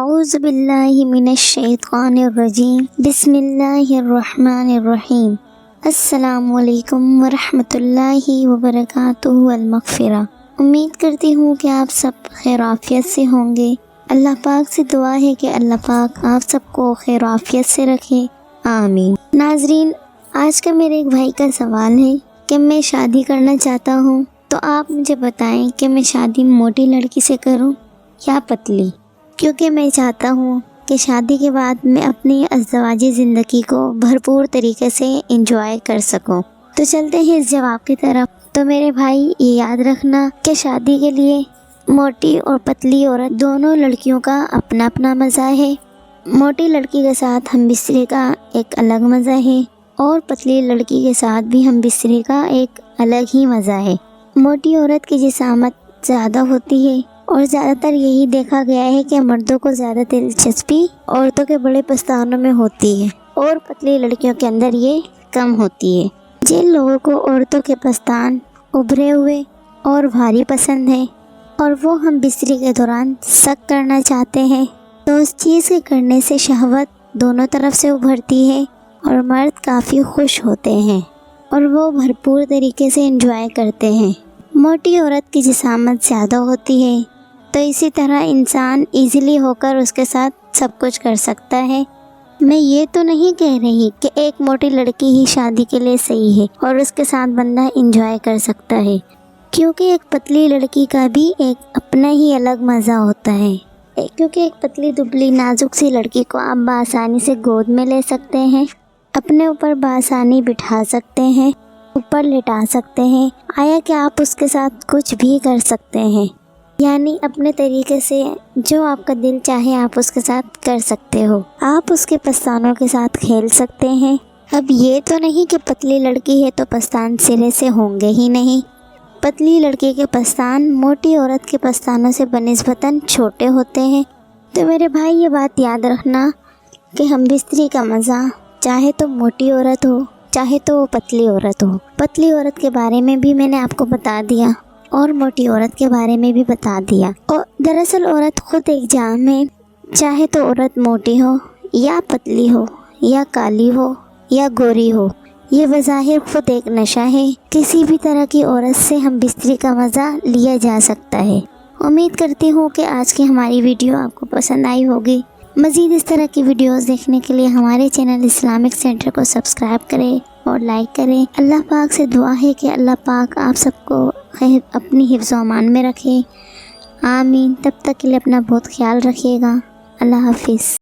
اعوذ باللہ من الشیطان الرجیم بسم اللہ الرحمن الرحیم السلام علیکم ورحمۃ اللہ وبرکاتہ المغفرہ۔ امید کرتی ہوں کہ آپ سب خیر و عافیت سے ہوں گے۔ اللہ پاک سے دعا ہے کہ اللہ پاک آپ سب کو خیر و عافیت سے رکھے، آمین۔ ناظرین، آج کا میرے ایک بھائی کا سوال ہے کہ میں شادی کرنا چاہتا ہوں، تو آپ مجھے بتائیں کہ میں شادی موٹی لڑکی سے کروں یا پتلی، کیونکہ میں چاہتا ہوں کہ شادی کے بعد میں اپنی ازدواجی زندگی کو بھرپور طریقے سے انجوائے کر سکوں۔ تو چلتے ہیں اس جواب کی طرف۔ تو میرے بھائی، یہ یاد رکھنا کہ شادی کے لیے موٹی اور پتلی عورت دونوں لڑکیوں کا اپنا اپنا مزہ ہے۔ موٹی لڑکی کے ساتھ ہم بستری کا ایک الگ مزہ ہے، اور پتلی لڑکی کے ساتھ بھی ہم بستری کا ایک الگ ہی مزہ ہے۔ موٹی عورت کی جسامت زیادہ ہوتی ہے، اور زیادہ تر یہی دیکھا گیا ہے کہ مردوں کو زیادہ دلچسپی عورتوں کے بڑے پستانوں میں ہوتی ہے، اور پتلی لڑکیوں کے اندر یہ کم ہوتی ہے۔ جن لوگوں کو عورتوں کے پستان ابھرے ہوئے اور بھاری پسند ہیں، اور وہ ہم بستری کے دوران سک کرنا چاہتے ہیں، تو اس چیز کے کرنے سے شہوت دونوں طرف سے ابھرتی ہے، اور مرد کافی خوش ہوتے ہیں، اور وہ بھرپور طریقے سے انجوائے کرتے ہیں۔ موٹی عورت کی جسامت زیادہ ہوتی ہے، تو اسی طرح انسان ایزیلی ہو کر اس کے ساتھ سب کچھ کر سکتا ہے۔ میں یہ تو نہیں کہہ رہی کہ ایک موٹی لڑکی ہی شادی کے لیے صحیح ہے اور اس کے ساتھ بندہ انجوائے کر سکتا ہے، کیونکہ ایک پتلی لڑکی کا بھی ایک اپنا ہی الگ مزہ ہوتا ہے۔ کیونکہ ایک پتلی دبلی نازک سی لڑکی کو آپ بآسانی سے گود میں لے سکتے ہیں، اپنے اوپر بآسانی بٹھا سکتے ہیں، اوپر لٹا سکتے ہیں، آیا کہ آپ اس کے ساتھ کچھ بھی کر سکتے ہیں، یعنی اپنے طریقے سے جو آپ کا دل چاہے آپ اس کے ساتھ کر سکتے ہو۔ آپ اس کے پستانوں کے ساتھ کھیل سکتے ہیں۔ اب یہ تو نہیں کہ پتلی لڑکی ہے تو پستان سرے سے ہوں گے ہی نہیں۔ پتلی لڑکی کے پستان موٹی عورت کے پستانوں سے بنسبتاً چھوٹے ہوتے ہیں۔ تو میرے بھائی، یہ بات یاد رکھنا کہ ہم بستری کا مزہ چاہے تو موٹی عورت ہو چاہے تو وہ پتلی عورت ہو۔ پتلی عورت کے بارے میں بھی میں نے آپ کو بتا دیا، اور موٹی عورت کے بارے میں بھی بتا دیا۔ اور دراصل عورت خود ایک جام ہے، چاہے تو عورت موٹی ہو یا پتلی ہو یا کالی ہو یا گوری ہو، یہ بظاہر خود ایک نشہ ہے۔ کسی بھی طرح کی عورت سے ہم بستری کا مزہ لیا جا سکتا ہے۔ امید کرتی ہوں کہ آج کی ہماری ویڈیو آپ کو پسند آئی ہوگی۔ مزید اس طرح کی ویڈیوز دیکھنے کے لیے ہمارے چینل اسلامک سینٹر کو سبسکرائب کریں اور لائک کریں۔ اللہ پاک سے دعا ہے کہ اللہ پاک آپ سب کو اپنی حفظ و امان میں رکھے، آمین۔ تب تک کے لیے اپنا بہت خیال رکھیے گا۔ اللہ حافظ۔